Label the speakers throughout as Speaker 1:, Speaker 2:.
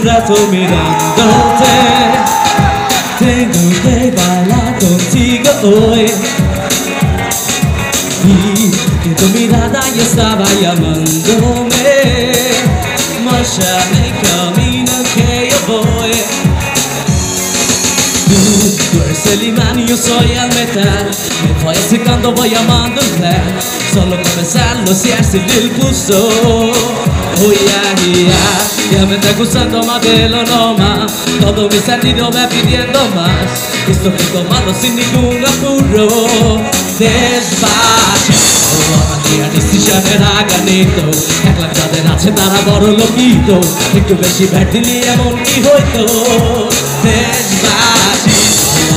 Speaker 1: trato mirándote. Tengo que bailar contigo hoy. Y que tu mirada ya estaba llamándome. Muéstrame el camino que yo voy. Tú eres el imán y yo soy el metal. Me voy acercando, voy llamando en plan. Solo con pensarlo si es el pulso. Oh yeah, yeah. Ya me está gustando más de lo normal. Todo mi sentido va pidiendo más. Esto que he tomado sin ningún apuro. Despacito আমাদের ডিসিশনের আগানিত একলা যাদের আছে তারা বড় লোকিত একটু বেশি bat দিলে এমন কি হইতো Despacito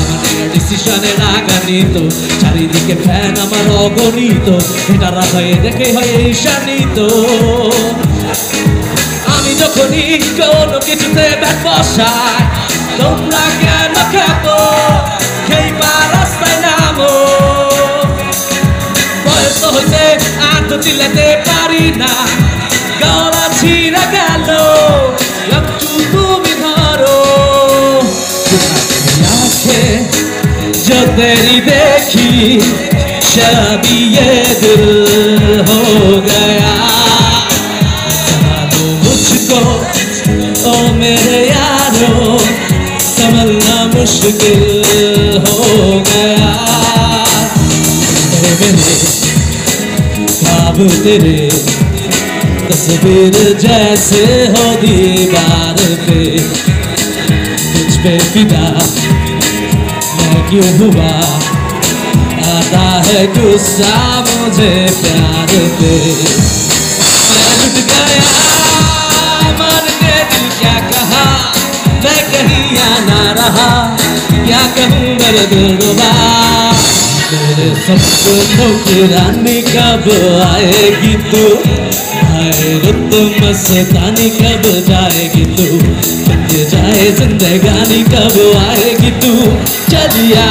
Speaker 1: আমাদের ডিসিশনের আগানিত চারিদিকে ফ্যান আমার অগণিত এটা রাখায় দেখে হয় ঈশানিত আমি যখনই কোনো কিছুতে ব্যাট বসাই তোমরা কেন খেপো খেই পা রাস্তায় নামো বয়স হইতে আর তো চিল্লাতে পারি না গলা ছিঁড়ে গেল একটু তুমি ধরো आंखें जो तेरी देखी शबी ये दिल हो गया समझो मुझको ओ मेरे यारो समझना मुश्किल हो गया मेरे ख्वाब तेरे तस्वीर जैसे हो दीवार पे तुझ पे फिदा मैं क्यों हुआ आता है गुस्सा मुझे प्यार पे मैं लुट गया मन ने दिल क्या कहा मैं कहीं आना रहा क्या कहूँ मेरे दिल रुबा मेरे सपनों की रानी कब आएगी तू हाय रुत मस्तानी कब जाएगी तू बन जाए जिंदगानी कब आएगी तू चलिया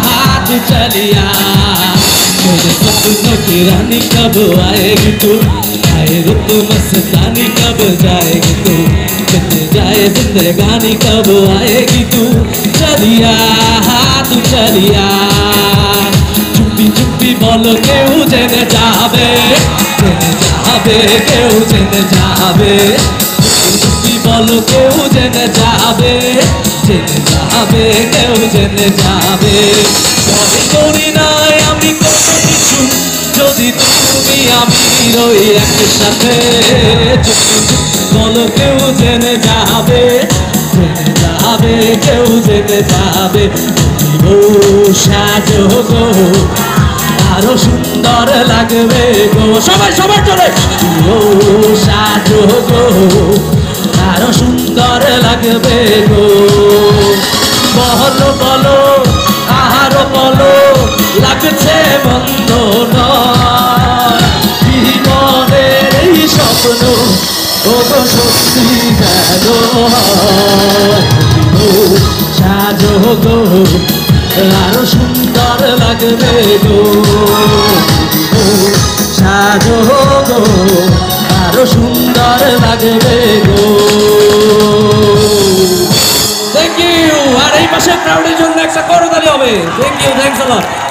Speaker 1: हाथ चलिया मेरे सपनों की रानी कब आएगी तू हाय रुत मस्तानी कब जाएगी तू बन जाए जिंदगानी कब आएगी तू चलिया हाथ चलिया चुप्पी चुप्पी बोलो केहू जेने जाबे কেউ জেনে যাবে চুপি বলো কেউ জেনে যাবে কেউ জেনে যাবে মনে করি নাই আমি কোনো কিছু যদি তুমি আমি রই একসাথে চুপি চুপি বলো কেউ জেনে যাবে কেউ জেনে যাবে ও সাজো গো আরো সুন্দর লাগবে গো সবাই সবার জন্য ও সাজো গো আরো সুন্দর লাগবে গো বলো বলো আরো বলো লাগছে বন্ধ নয় জীবনের এই স্বপ্ন ও গো সত্যি যেন ও সাজো গো আরো সুন্দর লাগবে গো সাজো গো আরো সুন্দর লাগবে গো থ্যাংক ইউ আর এই মাসের ক্রাউডের জন্য একটা করতালি হবে thank you thanks a lot